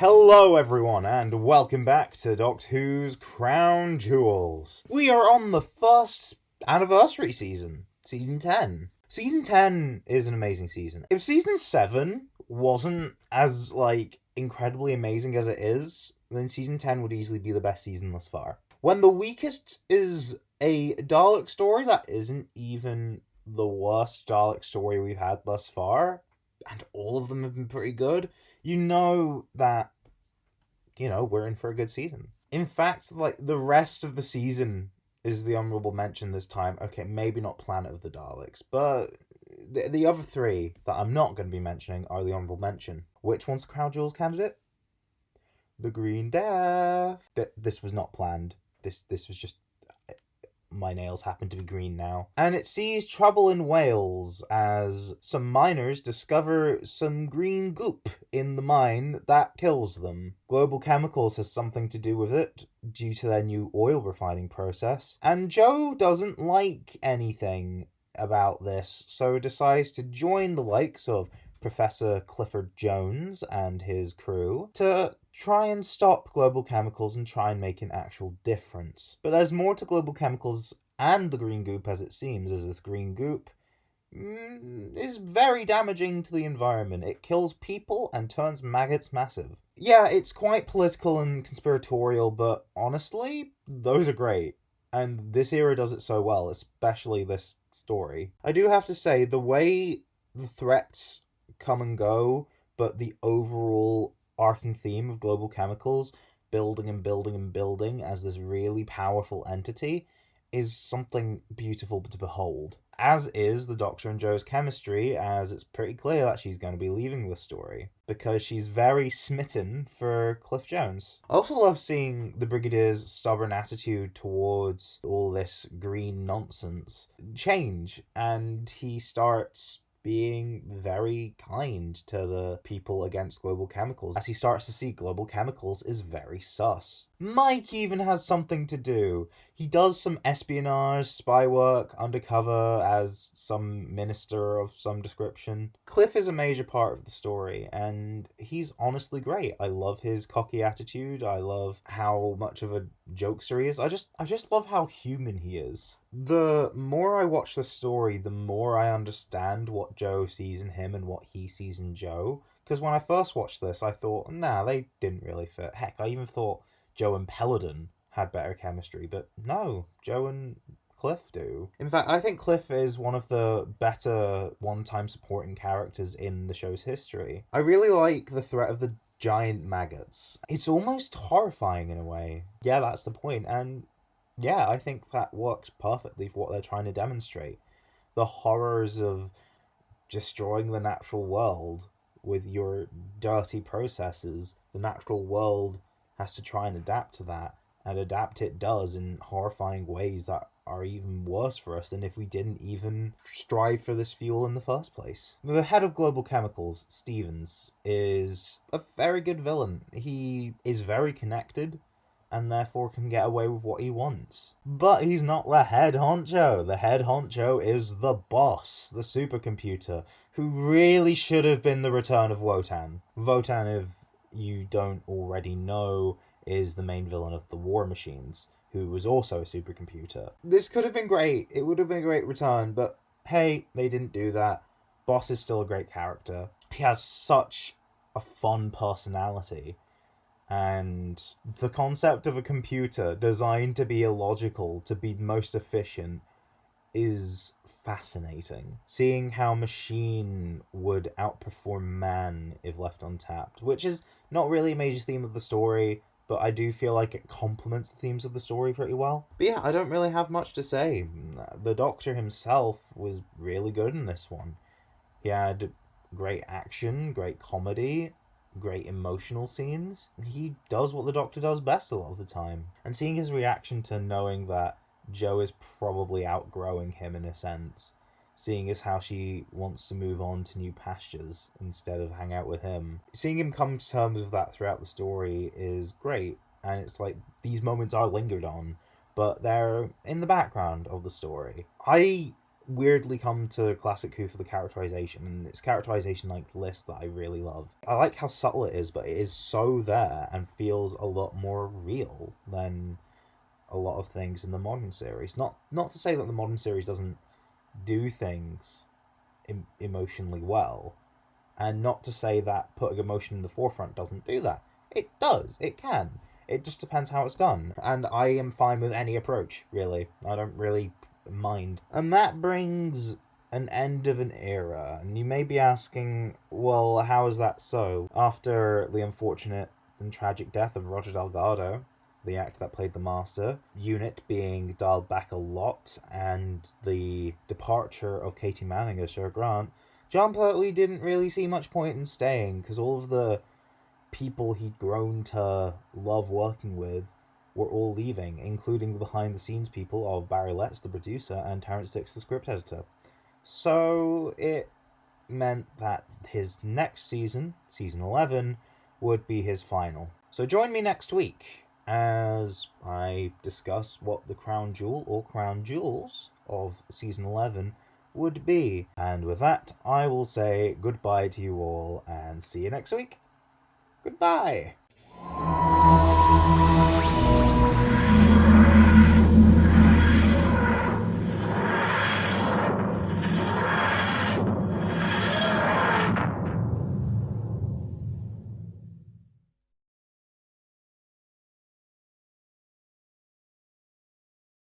Hello everyone and welcome back to Doctor Who's Crown Jewels. We are on the first anniversary season, Season 10. Season 10 is an amazing season. If Season 7 wasn't as, incredibly amazing as it is, then Season 10 would easily be the best season thus far. When the weakest is a Dalek story that isn't even the worst Dalek story we've had thus far, and all of them have been pretty good, you know that, we're in for a good season. In fact, the rest of the season is the honorable mention this time. Okay, maybe not Planet of the Daleks, but the other three that I'm not going to be mentioning are the honorable mention. Which one's the Crown Jewels candidate? The Green Death. This was not planned. This was just... my nails happen to be green now. And it sees trouble in Wales as some miners discover some green goop in the mine that kills them. Global Chemicals has something to do with it due to their new oil refining process. And Joe doesn't like anything about this, so decides to join the likes of Professor Clifford Jones and his crew to try and stop Global Chemicals and try and make an actual difference. But there's more to Global Chemicals and the green goop as it seems, as this green goop is very damaging to the environment. It kills people and turns maggots massive. Yeah, it's quite political and conspiratorial, but honestly, those are great. And this era does it so well, especially this story. I do have to say, the way the threats come and go, but the overall arcing theme of Global Chemicals building and building and building as this really powerful entity is something beautiful to behold. As is the Doctor and Joe's chemistry, as it's pretty clear that she's going to be leaving the story, because she's very smitten for Cliff Jones. I also love seeing the Brigadier's stubborn attitude towards all this green nonsense change, and he starts being very kind to the people against Global Chemicals, as he starts to see Global Chemicals is very sus. Mike even has something to do. He does some espionage, spy work, undercover as some minister of some description. Cliff is a major part of the story, and he's honestly great. I love his cocky attitude. I love how much of a jokester he is. I just love how human he is. The more I watch the story, the more I understand what Joe sees in him and what he sees in Joe. Because when I first watched this, I thought, nah, they didn't really fit. Heck, I even thought Joe and Peladon had better chemistry, but no, Joe and Cliff do. In fact, I think Cliff is one of the better one-time supporting characters in the show's history. I really like the threat of the giant maggots. It's almost horrifying in a way. Yeah, that's the point, and yeah, I think that works perfectly for what they're trying to demonstrate. The horrors of destroying the natural world with your dirty processes. The natural world has to try and adapt to that, and adapt it does in horrifying ways that are even worse for us than if we didn't even strive for this fuel in the first place. The head of Global Chemicals, Stevens, is a very good villain. He is very connected, and therefore can get away with what he wants. But he's not the head honcho. The head honcho is the boss, the supercomputer, who really should have been the return of Wotan. Wotan, if you don't already know, is the main villain of the War Machines, who was also a supercomputer. This could have been great. It would have been a great return, but hey, they didn't do that. Boss is still a great character. He has such a fun personality. And the concept of a computer designed to be illogical, to be most efficient, is fascinating. Seeing how machine would outperform man if left untapped, which is not really a major theme of the story, but I do feel like it complements the themes of the story pretty well. But yeah, I don't really have much to say. The Doctor himself was really good in this one. He had great action, great comedy, great emotional scenes. He does what the Doctor does best a lot of the time. And seeing his reaction to knowing that Jo is probably outgrowing him in a sense, seeing as how she wants to move on to new pastures instead of hang out with him. Seeing him come to terms with that throughout the story is great, and it's like these moments are lingered on, but they're in the background of the story. I weirdly come to Classic Who for the characterization, and it's characterization like list that I really love. I like how subtle it is, but it is so there and feels a lot more real than a lot of things in the modern series. Not to say that the modern series doesn't do things emotionally well, and not to say that putting emotion in the forefront doesn't do that. It does. It can. It just depends how it's done. And I am fine with any approach, really. I don't really mind. And that brings an end of an era. And you may be asking, well, how is that so? After the unfortunate and tragic death of Roger Delgado, the actor that played the Master, Unit being dialed back a lot, and the departure of Katie Manning as Sir Grant, John Pertwee didn't really see much point in staying, because all of the people he'd grown to love working with were all leaving, including the behind-the-scenes people of Barry Letts, the producer, and Terrence Dicks, the script editor. So it meant that his next season, season 11, would be his final. So join me next week as I discuss what the crown jewel or crown jewels of season 11 would be. And with that, I will say goodbye to you all and see you next week. Goodbye!